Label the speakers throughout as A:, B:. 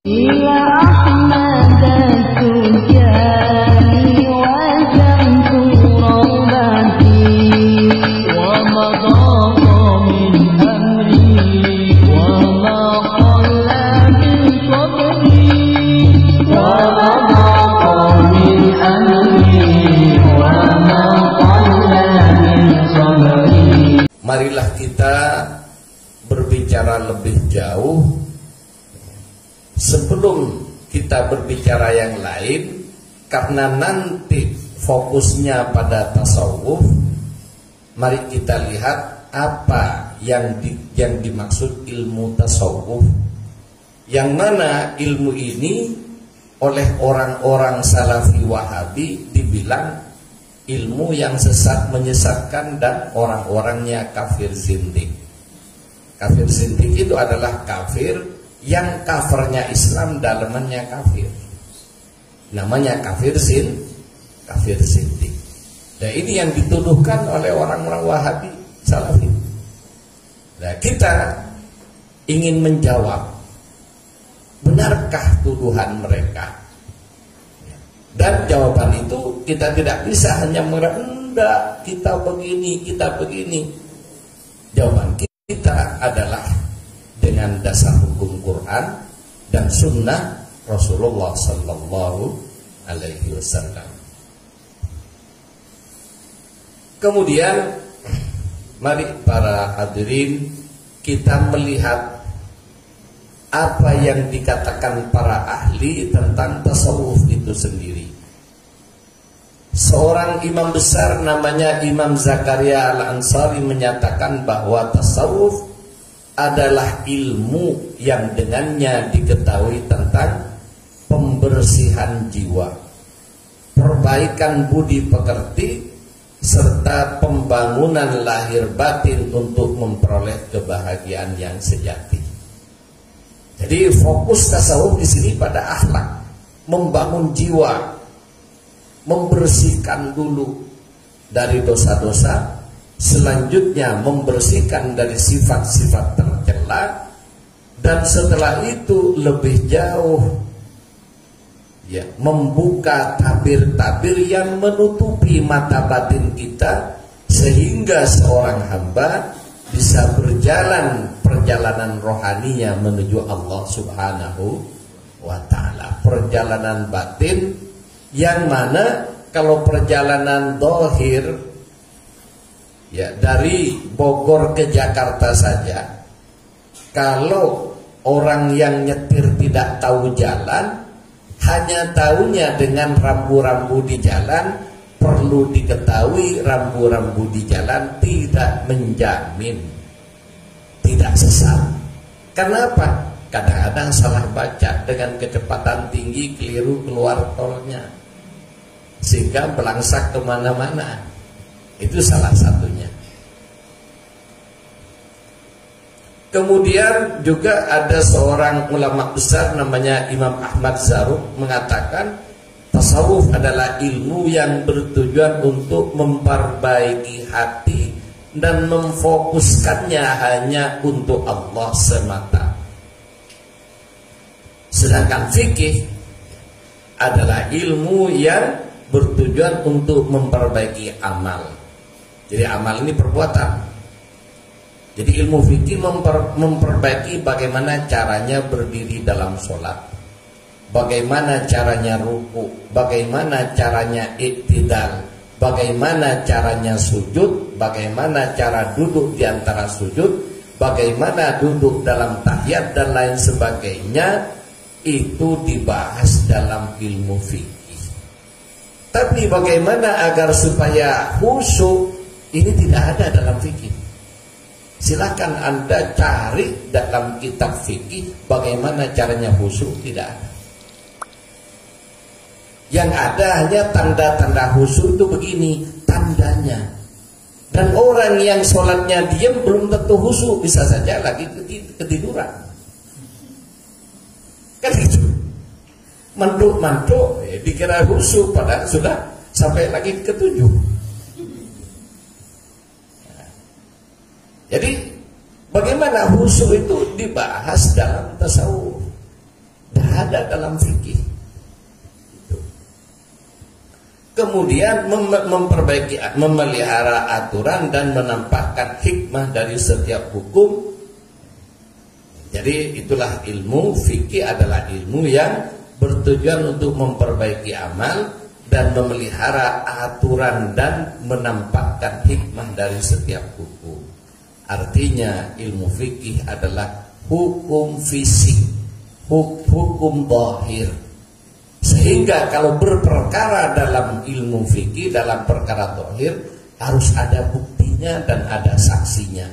A: يا أحمد التجاني وجمت روضتي ومضى من أمري وما قل من صبري ومضى من أمري وما قل من صبري.
B: Marilah kita berbicara lebih jauh sebelum kita berbicara yang lain, karena nanti fokusnya pada tasawuf. Mari kita lihat apa yang dimaksud ilmu tasawuf, yang mana ilmu ini oleh orang-orang Salafi Wahabi dibilang ilmu yang sesat, menyesatkan, dan orang-orangnya kafir zindik. Kafir zindik itu adalah kafir yang covernya Islam, dalamannya kafir. Namanya kafir zindik. Dan ini yang dituduhkan oleh orang-orang Wahabi Salafi. Nah, kita ingin menjawab, benarkah tuduhan mereka? Dan jawaban itu kita tidak bisa hanya merendah, kita begini, kita begini. Jawaban kita adalah dengan dasar hukum Quran dan sunnah Rasulullah Sallallahu Alaihi Wasallam. Kemudian mari para hadirin kita melihat apa yang dikatakan para ahli tentang tasawuf itu sendiri. Seorang imam besar namanya Imam Zakaria Al-Ansari menyatakan bahwa tasawuf adalah ilmu yang dengannya diketahui tentang pembersihan jiwa, perbaikan budi pekerti, serta pembangunan lahir batin untuk memperoleh kebahagiaan yang sejati. Jadi fokus tasawuf di sini pada akhlak, membangun jiwa, membersihkan dulu dari dosa-dosa, selanjutnya membersihkan dari sifat-sifat tercela, dan setelah itu lebih jauh ya, membuka tabir-tabir yang menutupi mata batin kita, sehingga seorang hamba bisa berjalan perjalanan rohaninya menuju Allah Subhanahu wa ta'ala. Perjalanan batin yang mana kalau perjalanan dohir ya, dari Bogor ke Jakarta saja, kalau orang yang nyetir tidak tahu jalan, hanya tahunya dengan rambu-rambu di jalan, perlu diketahui rambu-rambu di jalan tidak menjamin tidak sesat. Kenapa? Kadang-kadang salah baca dengan kecepatan tinggi, keliru keluar tolnya, sehingga belangsak kemana-mana. Itu salah satunya. Kemudian juga ada seorang ulama besar namanya Imam Ahmad Zarruq mengatakan tasawuf adalah ilmu yang bertujuan untuk memperbaiki hati dan memfokuskannya hanya untuk Allah semata. Sedangkan fikih adalah ilmu yang bertujuan untuk memperbaiki amal. Jadi amal ini perbuatan. Jadi ilmu fikih memperbaiki bagaimana caranya berdiri dalam sholat, bagaimana caranya ruku, bagaimana caranya iktidal, bagaimana caranya sujud, bagaimana cara duduk di antara sujud, bagaimana duduk dalam tahiyat dan lain sebagainya. Itu dibahas dalam ilmu fikih. Tapi bagaimana agar supaya khusyuk, ini tidak ada dalam fikih. Silakan Anda cari dalam kitab fikih bagaimana caranya khusyuk, tidak ada. Yang ada hanya tanda-tanda khusyuk itu begini tandanya. Dan orang yang sholatnya diam belum tentu khusyuk, bisa saja lagi ketiduran. Kan gitu. Mantuk-mantuk dikira khusyuk padahal sudah sampai lagi ketujuh. Jadi bagaimana khusyuk itu dibahas dalam tasawuf. Dan ada dalam fikih. Kemudian memperbaiki, memelihara aturan dan menampakkan hikmah dari setiap hukum. Jadi itulah ilmu fikih, adalah ilmu yang bertujuan untuk memperbaiki amal dan memelihara aturan dan menampakkan hikmah dari setiap hukum. Artinya ilmu fikih adalah hukum fisik, hukum zahir. Sehingga kalau berperkara dalam ilmu fikih, dalam perkara zahir, harus ada buktinya dan ada saksinya.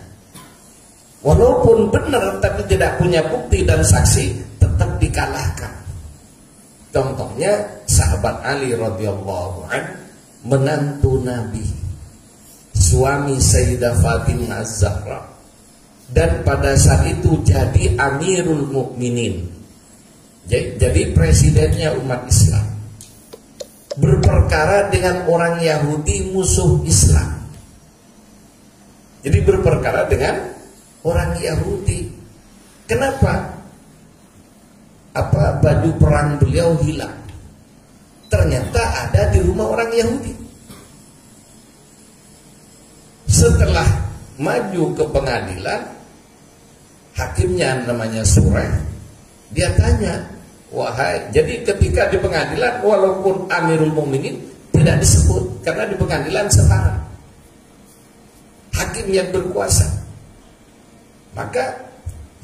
B: Walaupun benar tapi tidak punya bukti dan saksi, tetap dikalahkan. Contohnya sahabat Ali radhiyallahu anhu, menantu Nabi, suami Sayyidah Fatimah Az-Zahra, dan pada saat itu jadi Amirul Mukminin, jadi presidennya umat Islam, berperkara dengan orang Yahudi musuh Islam. Jadi berperkara dengan orang Yahudi. Kenapa? Baju perang beliau hilang. Ternyata ada di rumah orang Yahudi. Setelah maju ke pengadilan, hakimnya namanya Surah, dia tanya, wahai, jadi ketika di pengadilan walaupun Amirul Mukminin tidak disebut karena di pengadilan setara, hakim yang berkuasa. Maka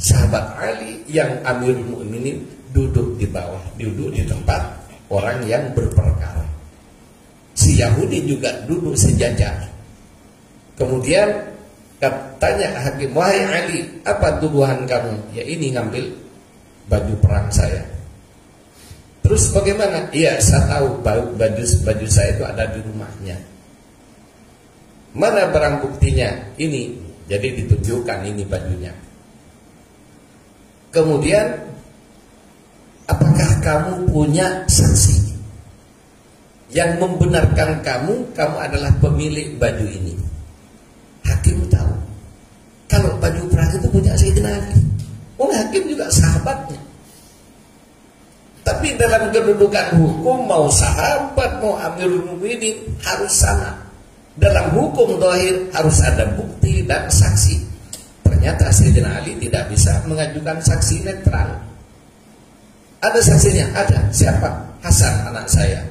B: sahabat Ali yang Amirul Mukminin duduk di bawah, duduk di tempat orang yang berperkara. Si Yahudi juga duduk sejajar. Kemudian tanya hakim, wahai Ali, apa tuduhan kamu? Ya ini ngambil baju perang saya. Terus bagaimana? Iya, saya tahu baju saya itu ada di rumahnya. Mana barang buktinya? Ini. Jadi ditunjukkan ini bajunya. Kemudian, apakah kamu punya saksi yang membenarkan kamu adalah pemilik baju ini? Hakim tahu kalau baju perang itu punya Sayyidina Ali. Hakim juga sahabatnya. Tapi dalam kedudukan hukum, mau sahabat mau Amirul Mukminin harus sama. Dalam hukum zahir harus ada bukti dan saksi. Ternyata Sayyidina Ali tidak bisa mengajukan saksi netral. Ada saksinya? Ada. Siapa? Hasan, anak saya.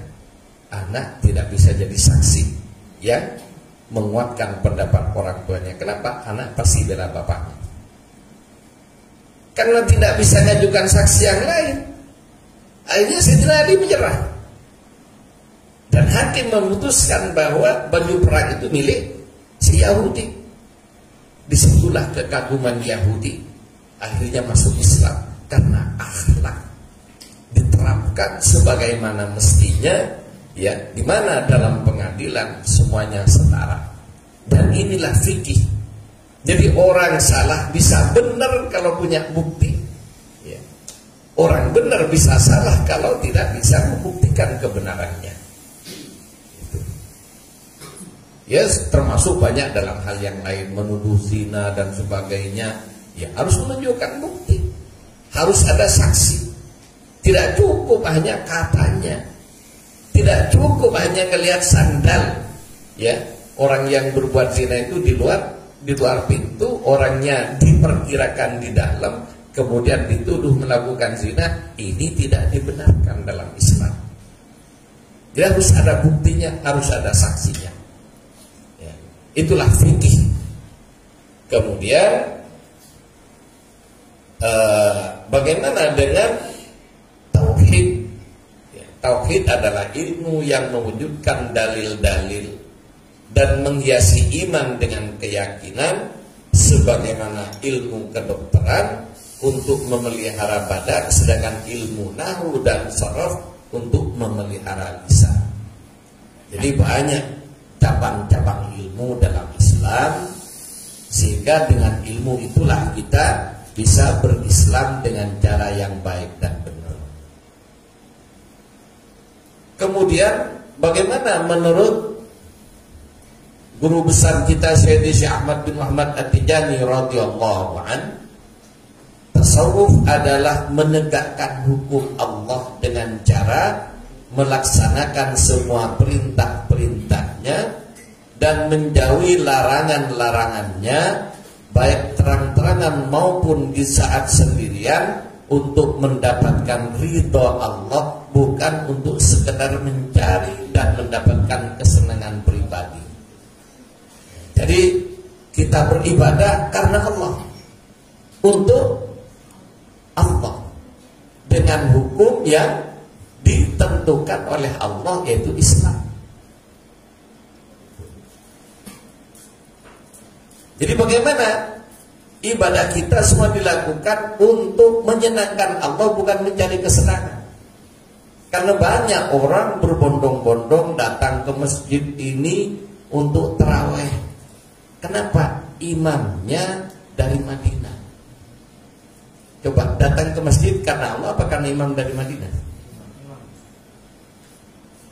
B: Anak tidak bisa jadi saksi yang menguatkan pendapat orang tuanya. Kenapa? Anak pasti bela bapaknya. Karena tidak bisa mengajukan saksi yang lain, akhirnya Sayyidina Ali menyerah. Dan hakim memutuskan bahwa baju perang itu milik si Yahudi. Disitulah kekaguman Yahudi akhirnya masuk Islam, karena akhlak diterapkan sebagaimana mestinya, ya, di mana dalam pengadilan semuanya setara. Dan inilah fikih. Jadi orang salah bisa benar kalau punya bukti, ya. Orang benar bisa salah kalau tidak bisa membuktikan kebenarannya. Ya, termasuk banyak dalam hal yang lain, menuduh zina dan sebagainya. Ya, harus menunjukkan bukti, harus ada saksi. Tidak cukup hanya katanya, tidak cukup hanya ngelihat sandal. Ya, orang yang berbuat zina itu di luar pintu, orangnya diperkirakan di dalam, kemudian dituduh melakukan zina. Ini tidak dibenarkan dalam Islam. Jadi harus ada buktinya, harus ada saksinya. Itulah fikih. Kemudian bagaimana dengan tauhid? Tauhid adalah ilmu yang mewujudkan dalil-dalil dan menghiasi iman dengan keyakinan, sebagaimana ilmu kedokteran untuk memelihara badan, sedangkan ilmu nahwu dan sharaf untuk memelihara lisan. Jadi banyak cabang-cabang ilmu dalam Islam, sehingga dengan ilmu itulah kita bisa berislam dengan cara yang baik dan benar. Kemudian bagaimana menurut guru besar kita Syekh Ahmad bin Muhammad At-Tijani radhiyallahu an, Tasawuf adalah menegakkan hukum Allah dengan cara melaksanakan semua perintah-perintahnya dan menjauhi larangan-larangannya, baik terang-terangan maupun di saat sendirian, untuk mendapatkan ridho Allah, bukan untuk sekedar mencari dan mendapatkan kesenangan pribadi. Jadi kita beribadah karena Allah, untuk Allah, dengan hukum yang ditentukan oleh Allah, yaitu Islam. Jadi bagaimana ibadah kita semua dilakukan untuk menyenangkan Allah, bukan mencari kesenangan. Karena banyak orang berbondong-bondong datang ke masjid ini untuk tarawih. Kenapa? Imamnya dari Madinah. Coba datang ke masjid karena Allah apa karena imam dari Madinah?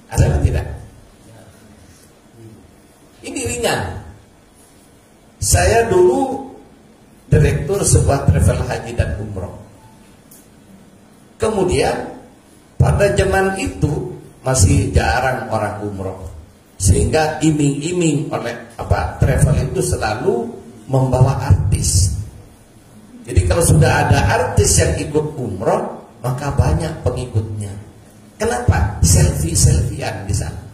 B: Ada atau tidak? Ini ringan. Saya dulu direktur sebuah travel haji dan umroh. Kemudian pada zaman itu masih jarang orang umroh, sehingga iming-iming oleh travel itu selalu membawa artis. Jadi kalau sudah ada artis yang ikut umroh, maka banyak pengikutnya. Kenapa? Selfie-selfiean di sana.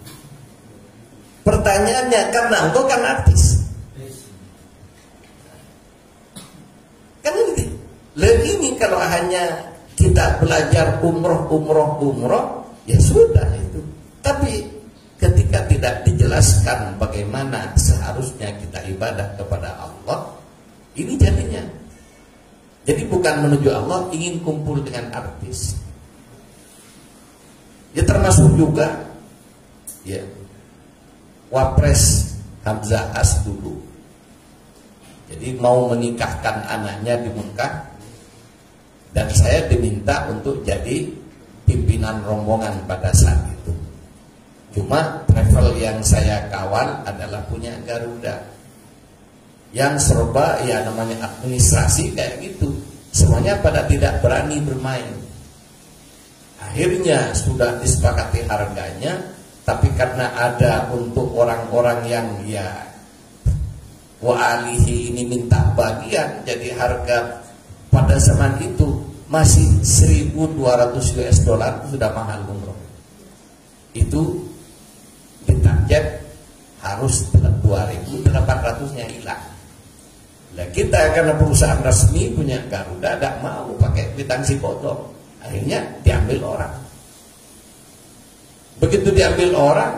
B: Pertanyaannya, karena engkau kan artis. Kan ini. Lalu ini kalau hanya kita belajar umroh, ya sudah itu. Tapi ketika tidak dijelaskan bagaimana seharusnya kita ibadah kepada Allah, ini jadinya. Jadi bukan menuju Allah, ingin kumpul dengan artis. Ya termasuk juga ya Wapres Hamzah As dulu. Jadi mau menikahkan anaknya di Mekah, dan saya diminta untuk jadi pimpinan rombongan pada saat itu. Cuma travel yang saya kawal adalah punya Garuda, yang serba ya namanya administrasi kayak gitu. Semuanya pada tidak berani bermain. Akhirnya sudah disepakati harganya, tapi karena ada untuk orang-orang yang ya wa'alihi ini minta bagian, jadi harga pada zaman itu masih 1.200 US dollar, sudah mahal umroh. Itu ditarget harus 2.800-nya hilang. Nah kita karena perusahaan resmi punya Garuda, tidak mau pakai kwitansi potong. Akhirnya diambil orang. Begitu diambil orang,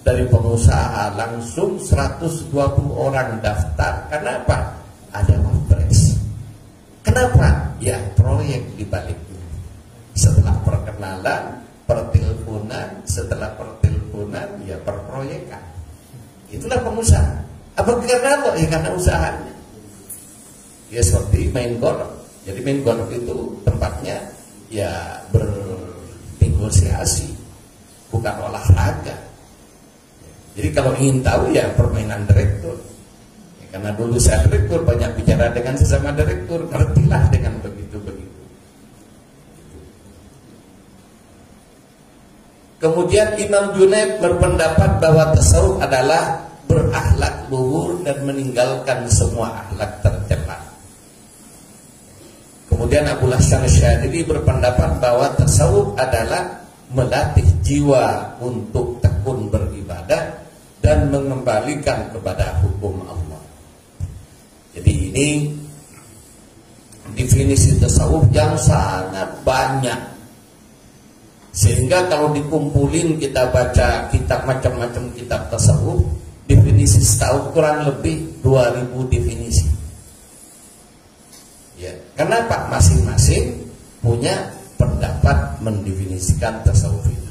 B: dari pengusaha langsung 120 orang daftar. Kenapa? Ada Wapres. Kenapa? Ya proyek di baliknya. Setelah perkenalan, perteleponan, setelah perteleponan, ya perproyekan. Itulah pengusaha. Apa karena Allah? Ya karena usahanya. Ya seperti main golf. Jadi main golf itu tempatnya ya bernegosiasi, bukan olahraga. Jadi kalau ingin tahu ya permainan direktur ya, karena dulu saya direktur, banyak bicara dengan sesama direktur, ngertilah dengan begitu-begitu. Kemudian Imam Junaid berpendapat bahwa tasawuf adalah berakhlak luhur dan meninggalkan semua akhlak tercela. Kemudian Abu Hasan Asy'ari berpendapat bahwa tasawuf adalah melatih jiwa untuk tekun beribadah dan mengembalikan kepada hukum Allah. Jadi ini definisi tasawuf yang sangat banyak, sehingga kalau dikumpulin kita baca kitab macam-macam kitab tasawuf, definisi tasawuf kurang lebih 2000 definisi. Ya, kenapa? Masing-masing punya pendapat mendefinisikan tasawuf itu.